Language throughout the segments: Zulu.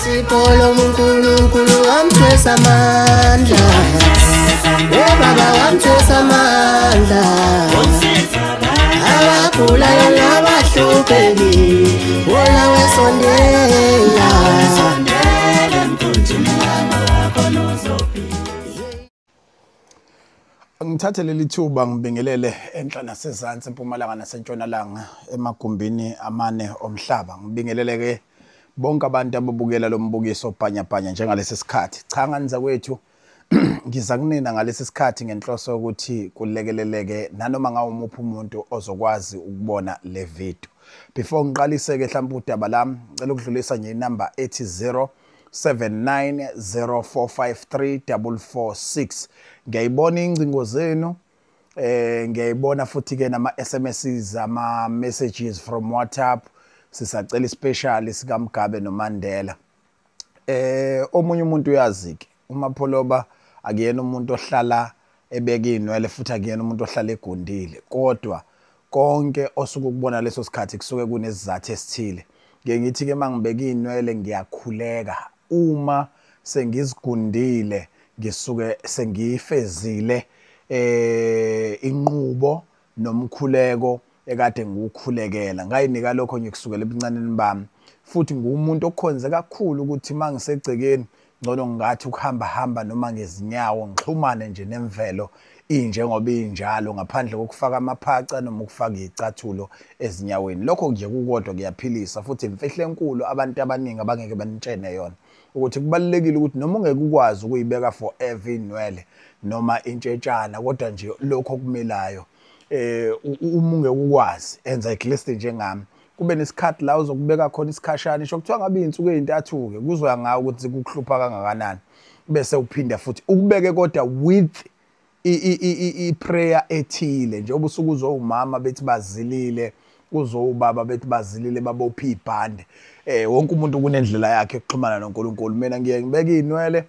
Sipolo munkulunkulu wamthwesa amandla Baba wamthwesa amandla Abagulayo nabahlupheki Wona wesondela Ngithathe leli thuba ngibingelele enhla nasezantsi empumalanga nasentshonalanga emagumbini amane omhlaba. Ngibingelele ke bonke abantu ababukela lo mbukiso bhanyabhanya njengalesi sikhathi. Cha nganiza kwethu ngiza kunina ngalesi sikhathi ngenhloso ukuthi kulekeleleke nanoma ngawumuphi umuntu ozokwazi ukubona le video. Before ngiqalise ke mhlawumbe udaba lami ngicela ukudlulisa nje inamba ethi 0790453446. Ngiyayibona ingcingo zenu ngiyayibona futhi ke nama SMSs ama messages from WhatsApp sisacela ispecial sika Mgabe noMandela. Omunye umuntu uyazi ke uMapholoba akuyena umuntu ohlala ebeka inwele futhi akuyena umuntu ohlala egundile kodwa konke osuke ukubona leso sikhathi kusuke kunesizathu esithile. Ngeke ngithi ke mangibeka inwele ngiyakhuleka uma sengizigundile ngisuke sengiyifezile inqubo nomkhuleko ekade ngikukhulekela ngayinika lokho ngikusukela ebuncaneni bami futhi ngumuntu okhonze kakhulu ukuthi mangisegcekeni ngcono ngathi ukuhamba noma ngezinyawo ngixhumane nje nemvelo injengoba injalo ngaphandle kokufaka amaphaca noma ukufaka izicathulo ezinyaweni. Lokho nje kukodwa kuyaphilisa futhi imfihlo enkulu abantu abaningi abangeke banitshene yona ukuthi kubalekile ukuthi noma ungeke ukwazi ukuyibeka forever inwele noma intshetshana kodwa nje lokho okumilayo uma ungeke ukwazi enza iglist njengami kube nesikhathi la uzokubeka khona isikhashana isho kuthiwa ngabe izinsuku ezintathu ke kuzoya ngawo ukuthi kukuhlupha kangakanani bese uphinda futhi ukubeke kodwa with i-prayer ethile nje obusuku uzowumama bethi bazilile kuzowubaba bethi bazilile babopha ibhande wonke umuntu kunendlela yakhe yokuxhumana noNkulunkulu. Mina ngiye ngibeke inwele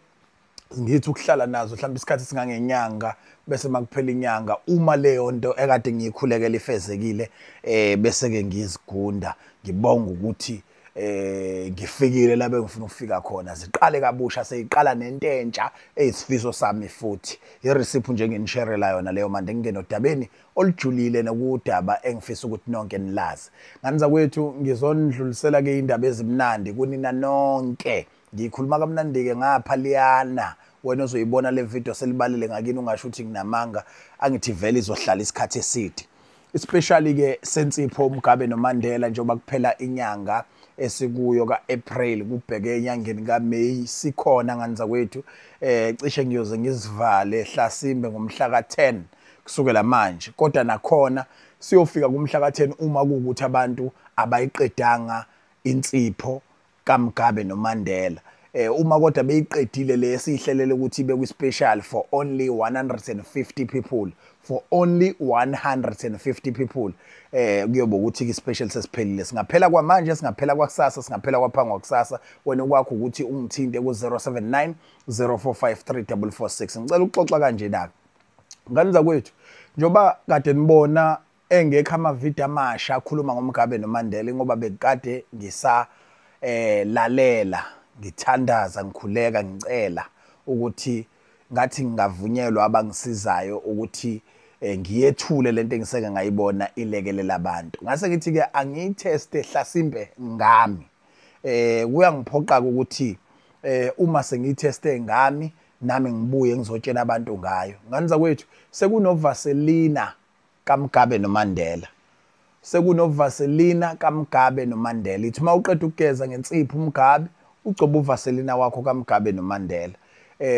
ngithi ukuhlala nazo mhlawumbe isikhathi singangenyanga bese makuphela inyanga uma leyo nto ekade ngiyikhulekela ifezekile bese ke ngizigunda ngibonga ukuthi ngifikile la bengifuna ukufika khona ziqale kabusha seyiqala nententsha eyisifiso sami futhi ireceipt nje nginisherela yona leyo manje ngingena odabeni olujulile nokudaba engifisa ukuthi nonke nilazi. Nganiza kwethu ngizondlulisela ke indaba ezimnandi kunina nonke ngikhuluma kamnandi ke ngapha liyana wena ozoyibona le video selibalile ngakini ungasho ukuthi nginamanga angithi vele izohlala isikhathi eside especially ke sensipho Mgabe noMandela njengoba kuphela inyanga esikuyo kaApril kubheke enyangeni kaMay sikhona nganiza kwethu cishe ngiyoze ngizivale Hlasimbe ngomhla ka10 kusukela manje kodwa nakhona siyofika kumhla ka10 uma kuukuthi abantu abayiqedanga insipho kaMgabe noMandela uma kodwa beyiqedile le sihlelele ukuthi ibe ku special for only 150 people for only 150 people kuyoba ukuthi ke special sesiphelile singaphela kwamanje singaphela kwakusasa singaphela kwaphangwa kusasa wena kwakho ukuthi ungithinte ku 0790453446 ngicela ukuxoxa kanje nako nganiza kwethu njoba kade nibona engekho ama video amasha akhuluma ngoMgabe noMandela ngoba bekade ngisa lalela ngithandaza ngikhuleka ngicela ukuthi ngathi ngingavunyelwa abangisizayo ukuthi ngiyethule lento engiseke ngayibona ilekelela abantu ngase ngithi ke angiyiteste Hlasimbe ngami kuyangiphoqa ukuthi uma sengiyiteste ngami nami ngibuye ngizotshela abantu ngayo. Nganiza kwethu sekunovaselina kaMgabe noMandela sekunovaselina kaMgabe noMandela ithi mawuqeda ukugeza ngensipho uMgabe ugcoba uvaselina wakho kaMgabe noMandela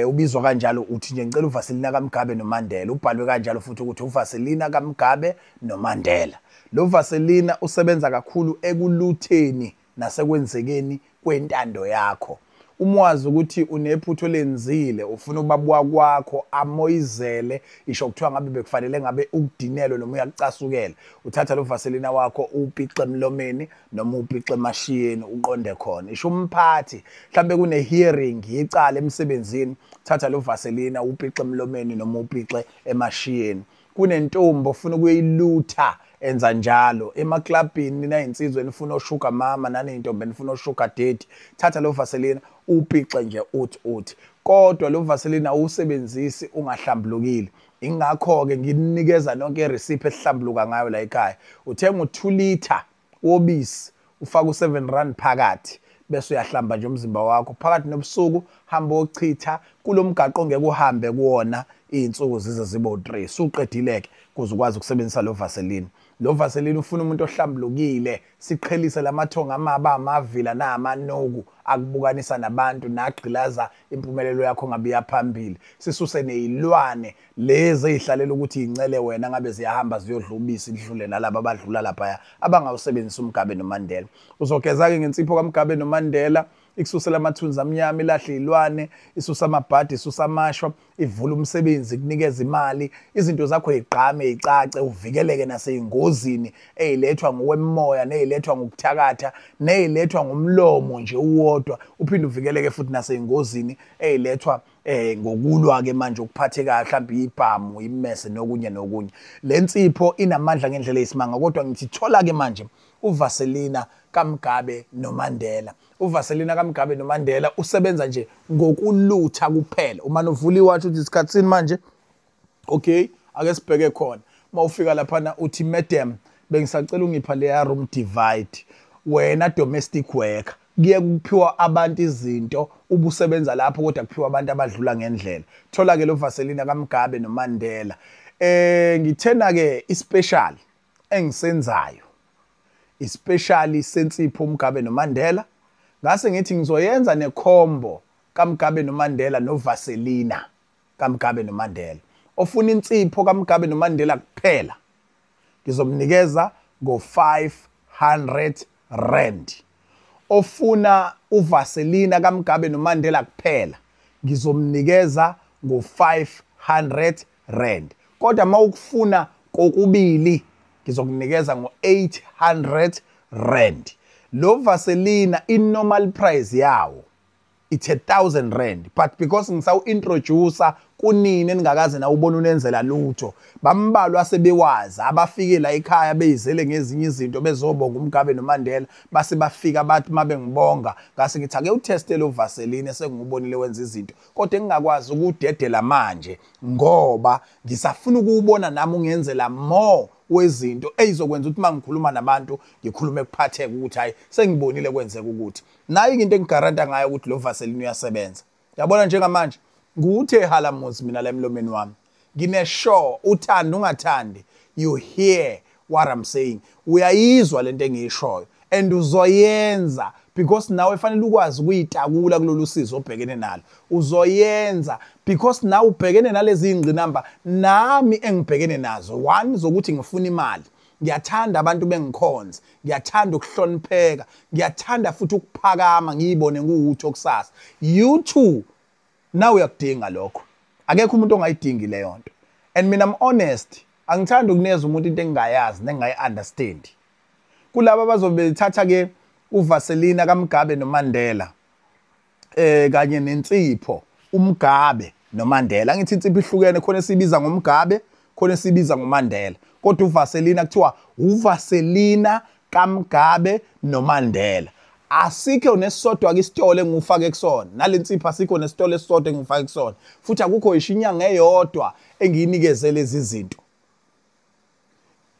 ubizwa kanjalo uthi nje ngicela uvaselina kaMgabe noMandela ubhalwe kanjalo futhi ukuthi uvaselina kaMgabe noMandela. Lo vaselina usebenza kakhulu ekulutheni nasekwenzekeni kwentando yakho. Umwazi ukuthi unephutho lenzile ufuna ubabwa kwakho amoyizele isho kuthiwa ngabe bekufanele ngabe ukudinelwe noma uyakucasukela uthatha lo vaselina wakho upixe emlomeni noma upixe emashiyeni uqonde khona isho umphathi mhlambe kune hearing icala emsebenzini thatha lo vaselina upixe emlomeni noma upixe emashiyeni kunentombi ofuna ukuyilutha enza njalo emaklabhini nayinsizwe enifuna oshuga mama naneyintombi enifuna oshuga daddy, thatha lo Vaseline upixe nje uthi kodwa lo Vaseline awusebenzisi ungahlambulukile. Ingakho ke nginikeza nonke ireceipt esihlambuluka ngayo la ekhaya. Uthenga u2 liter wobisi ufaka u7 rand phakathi bese uyahlamba nje umzimba wakho phakathi nobusuku hamba ochitha kulomgaqo ongeke uhambe kuwona izinsuku zize zibe u3 suqedileke kuze ukwazi ukusebenzisa lo Vaseline. Lo Vaseline ufuna umuntu ohlambulukile, siqhelise lamathonga amavila namanoku akubukanisa nabantu nagqilaza impumelelo yakho ngabe yaphambili. Sisuse nezilwane lezi ezihlalela ukuthi incele wena ngabe ziyahamba ziyodla ubisi lidlule nalabo abadlula lapha abangawusebenzisa uMgabe noMandela. Uzogeza ke ngensipho kaMgabe noMandela ikususela amathunzi amnyama, ilahle izilwane, isusa amabhadi, isusa amashwa, ivula umsebenzi, kunikeza imali, izinto zakho eziqhame ezicace, uvikeleke naseyingozini ezilethwa ngokwemoya nezilethwa ngokuthakatha nezilethwa ngomlomo nje uwodwa, uphinde uvikeleke futhi naseyingozini ezilethwa ngokulwa ke manje ukuphatheka mhlawumbe ibhamu, imese nokunye nokunye. Lensipho inamandla ngendlela eyisimanga kodwa ngithi thola ke manje uVaselina kaMgabe noMandela. uVaselina kaMgabe noMandela usebenza nje ngokulutha kuphela. Uma novula iwatch uthi isikhatsini manje okay ake sibheke khona. Mawufika lapha uthi madam bengisacela ungipha leya room divide. Wena domestic worker kuye kuphiwa abantu izinto ubusebenza lapho kodwa kuphiwa abantu abadlula ngendlela. Thola ke lo Vaselina kaMgabe noMandela. Ngithena ke ispecial engisenzayo. Especially sensipho uMgabe noMandela ngase ngithi ngizoyenza necombo kaMgabe noMandela noVaselina kaMgabe noMandela. Ofuna insipho kaMgabe noMandela kuphela ngizomnikeza ngo500 rand. Ofuna uVaselina kaMgabe noMandela kuphela ngizomnikeza ngo500 rand. Kodwa mawukufuna kokubili ngizokunikeza ngo800 rand. Lo Vaselina normal price yawo it's 1000 rand, but because ngisawu introducer kunini eningakaze na ubona unenzela lutho bambalwa sebewazi abafike la ekhaya beyizele ngezinye izinto bezobonga uMgabe noMandela base bafika bathi mabe ngibonga ngase ngithi ake uteste lo Vaseline sengubonile wenza izinto kodwa engingakwazi ukudedela manje ngoba ngisafuna ukubona nami ungenzela more wezinto ezokwenza ukuthi mangikhuluma nabantu ngikhulume kuphatheka ukuthi hayi sengibonile kwenzeka ukuthi nayi into engigaranta ngayo ukuthi lo Vaseline uyasebenza. Yabona njengamanje nguthe halamuzi mina la emlomeni wami ngine sure uthanda ungathandi you hear what I'm saying, uyayizwa lento engiyishoyo and uzoyenza because nawe fanele ukwazi ukuyitakula kulolu sizo obhekene nalo. Uzoyenza because nawe ubhekene nalezi ingqinamba nami engibhekene nazo. One zokuthi ngifuna imali, ngiyathanda abantu bengikhonza, ngiyathanda ukuhlonipheka, ngiyathanda futhi ukuphakama ngiyibone nguwutho kusasa. You too now uyakudinga lokho. Akekho umuntu ongayidingi leyo nto. And mina I'm honest, angithanda ukunikeza umuntu into engingayazi nengayi-understand. Kulabo bazobe bethatha ke uVaselina kaMgabe noMandela kanye nensipho uMgabe noMandela. Ngithi insipho ihlukene, khona sibiza ngomgabe, khona sibiza ngoMandela. Kodwa uVaselina kuthiwa uVaselina kaMgabe noMandela. Asikho nesisodwa ke isitolo engufake kusona. Nalensipho asikho nesitolo esisodwa engufake kusona. Futhi akukho ishinyanga eyodwa engiyinikeze lezi zinto.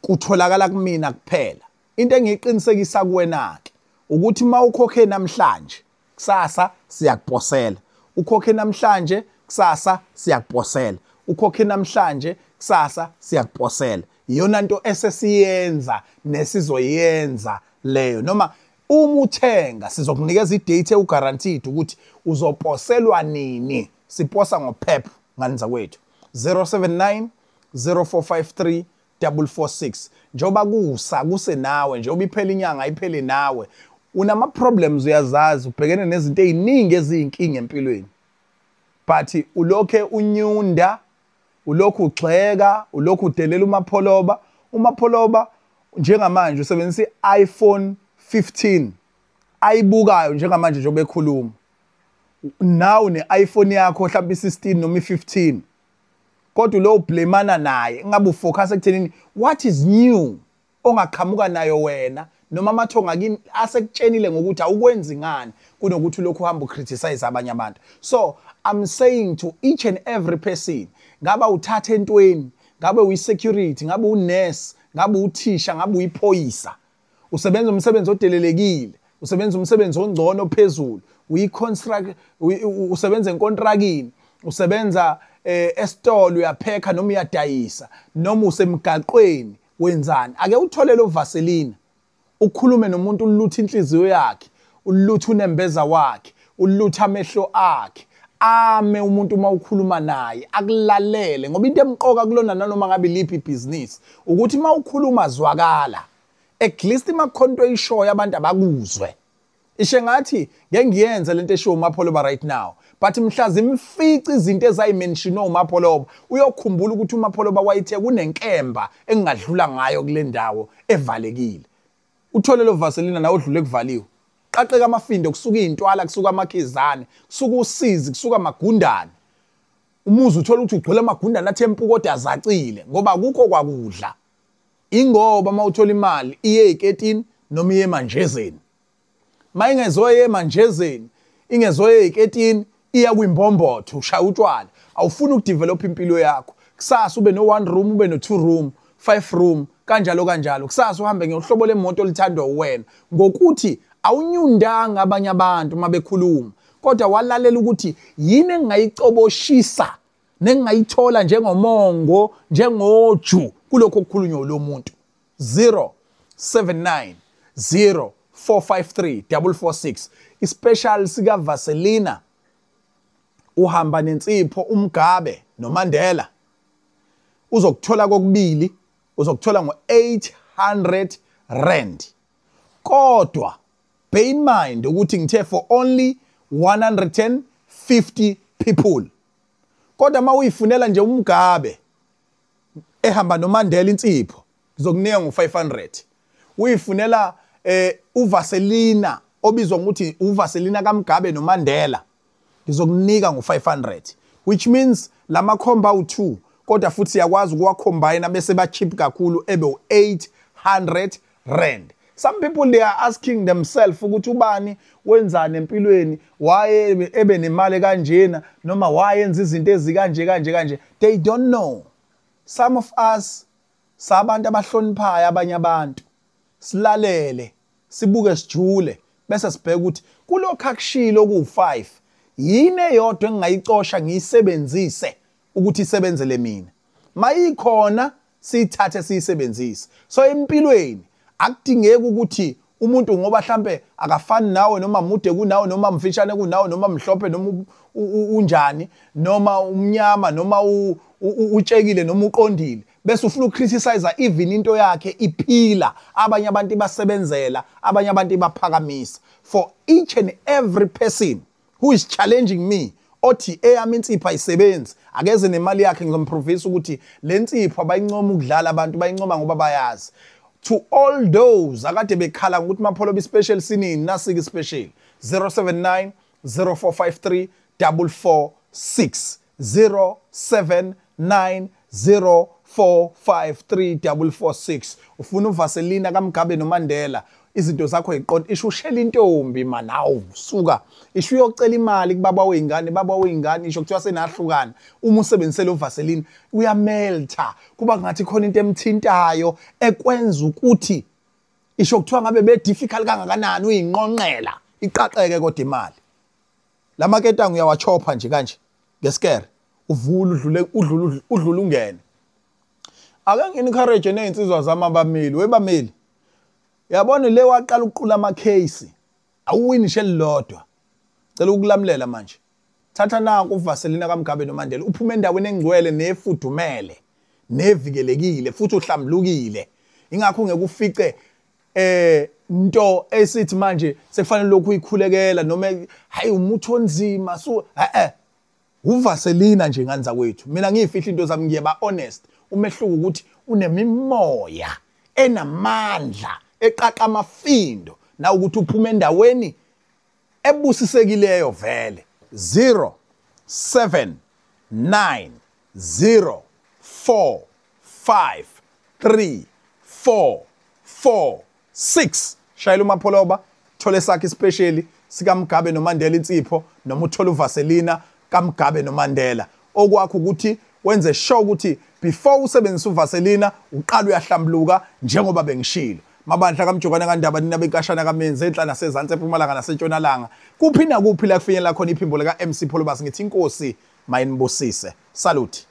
Kutholakala kumina kuphela. Into engiyiqinisekisa kuwena ke ukuthi mawukhokhe namhlanje kusasa siyakuphosela. Ukhokhe namhlanje kusasa siyakuphosela. Ukhokhe namhlanje kusasa siyakuphosela. Iyona nto esesiyenza nesizoyenza leyo. Noma uma uthenga sizokunikeza idate uguaranteed ukuthi uzoposelwa nini. Siposa ngoPep nganza kwethu 079 0453 446. Njoba kusa kusenawe, njoba iphela inyanga iphele nawe. Unama problems uyazazi, ubhekene nezinto eziningi eziyinkinga empilweni. But ulokhe unyunda, ulokhu ugxeka, ulokhu udelela umapholoba. Umapholoba njengamanje usebenzisa iPhone 15 ayibukayo njengamanje njobe ekhuluma. Now ne-iPhone yakho mhlawumbe i16 noma i15. Kodwa lo ublamana naye, ngabe ufocus ekuthenini what is new? ongaqhamuka nayo wena noma amathonga akini asekutshenile ngokuthi awukwenzi ngani kunokuthi lokhu uhamba ucriticize abanye abantu. So I'm saying to each and every person, ngaba uthatha entweni, ngabe uyi-security, ngabe unurse, ngabe uthisha, ngabe uyiphoyisa, usebenza umsebenzi odelelekile, usebenza umsebenzi ongcono phezulu, usebenza enkontrakini, usebenza esitolo uyaphekha noma uyadayisa noma usemgaqweni wenzani, ake uthole lo Vaseline ukhulume nomuntu ulutha inhliziyo yakhe, ulutha unembeza wakhe, ulutha amehlo akhe, ame umuntu uma ukhuluma naye akulalele, ngoba into emqoka kulona nanoma ngabe liphi business ukuthi uma ukhuluma zwakala, at least imakhonto ishoyo abantu abakuzwe. Ishe ngathi ngeke ngiyenze lento eshow uMapholoba right now, but mhlazi imfici izinto ezayimentionwa uMapholoba uyokhumbula ukuthi uMapholoba wayithe kunenkemba engadlula ngayo kule ndawo evalekile. Uthole lo Vaseline nawe odlule kuvaliwe, qaqeka amafindo kusuka izintwala, kusuka amakhizane, kusuka usizi, kusuka amagundane. Umuzi uthola ukuthi ugcwele amagundane athempu kodwa azacile ngoba akukho kwakudla. Ingoba mawuthola imali iye eketini noma iye emanjezeni. Mayingezoye emanjezeni, ingezoye eketini iya kwimbombotho ushaya utshwala. Awufuni ukudevelop impilo yakho. Kusasa ube no 1 room, ube no 2 room, 5 room, kanjalo kanjalo. Kusasa uhambe ngohlobo lemoto olithandwa uwena ngokuthi awunyundanga abanye abantu mabekhuluma, kodwa walalela ukuthi yini engayicoboshisa nengayithola njengomongo, njengoju kulokho okukhulunywa lo muntu. 079 0453 446 ispecial sika Vaselina uhamba nensipho uMgabe noMandela uzokuthola kokubili, uzokuthola ngo800 rand. Kodwa bear in mind ukuthi ngithe for only 150 people. Kodwa mawuyifunela nje uMgabe ehamba noMandela insipho ngizokunika ngo500. Uyifunela uVaselina obizwa ngokuthi uVaselina kaMgabe noMandela ngizokunika ngo500, which means lama khomba u2 kodwa futhi siyakwazi ukuwacombine bese ba cheap kakhulu ebe u800 rand. Some people they are asking themselves ukuthi ubani wenzani empilweni, why ebe nemali kanjena noma why yenza izinto ezikanje. They don't know. Some of us sabantu abahloniphayo abanye abantu, silalele sibuke sijule bese sibheka ukuthi kulokho akushilo ku5 yini eyodwa engingayicosha ngiyisebenzise ukuthi isebenzele mina. Mayikhona sithathe siyisebenzise. So empilweni akudingeki ukuthi umuntu ngoba mhlambe akafani nawe noma mude kunawe noma mfishane kunawe noma mhlophe noma unjani noma umnyama noma utshekile noma uqondile bese ufuna ukcriticize even into yakhe iphila, abanye abantu basebenzela, abanye abantu baphakamisa. For each and every person who is challenging me othi eyami insipho ayisebenzi akeze nemali yakhe ngizomprovisa ukuthi le nsipho abayincoma ukudlala abantu bayincoma ngoba bayazi. To all those akade bekhala ukuthi Mapholoba special sinini nasike special 079 0453 446 079 0453 446. Ufuna uVaselina kaMgabe noMandela izinto zakho iqonto ishushela intombi manawu suka isho uyocela imali kubaba weingane, baba weingane isho kuthiwa senahlukana. Uma usebenzisela uVaselina uyamelta kuba ngathi khona into emthintayo ekwenza ukuthi isho kuthiwa ngabe be difficult kangakanani uyinqonqela iqaqeke kodwa imali. Lamaketanga uyawachopha nje kanje ngesikere uvula udlula ungene. Ake ngi-encourage nezinsizwa zama bameli, webameli yabona le waqala ukuqula ama case awuwinishe lilodwa. Cela ukulamulela manje. Thatha nanku uVaselina kaMgabe noMandela uphume endaweni engcwele nefudumele nevikelekile futhi uhlambulukile. Ingakho ngeke ufice into esithi manje sekufanele lokhu uyikhulekela noma hayi umuthi onzima so uVaselina nje nganza kwethu. Mina ngiyifihla into zami ngiyeba honest. Umehluko ukuthi unemimoya enamandla eqaqa amafindo na ukuthi uphume endaweni ebusisekileyo vele. 079 0453 4 6 shayela uMapholoba thole sakhe specially sikaMgabe noMandela insipho noma uthola uVaselina kaMgabe noMandela okwakho ukuthi wenze sure ukuthi before usebenzisa uVaselina uqala uyahlambuluka njengoba bengishilo mabandla kaMjokwana kaNdaba nina benkashana kaMenze enhla nasezantsi eMpumalanga naseNtshonalanga kuphi na kuphi la kufinyelela khona iphimbo lika MC Pholoba ngithi inkosi mayinibusise salute.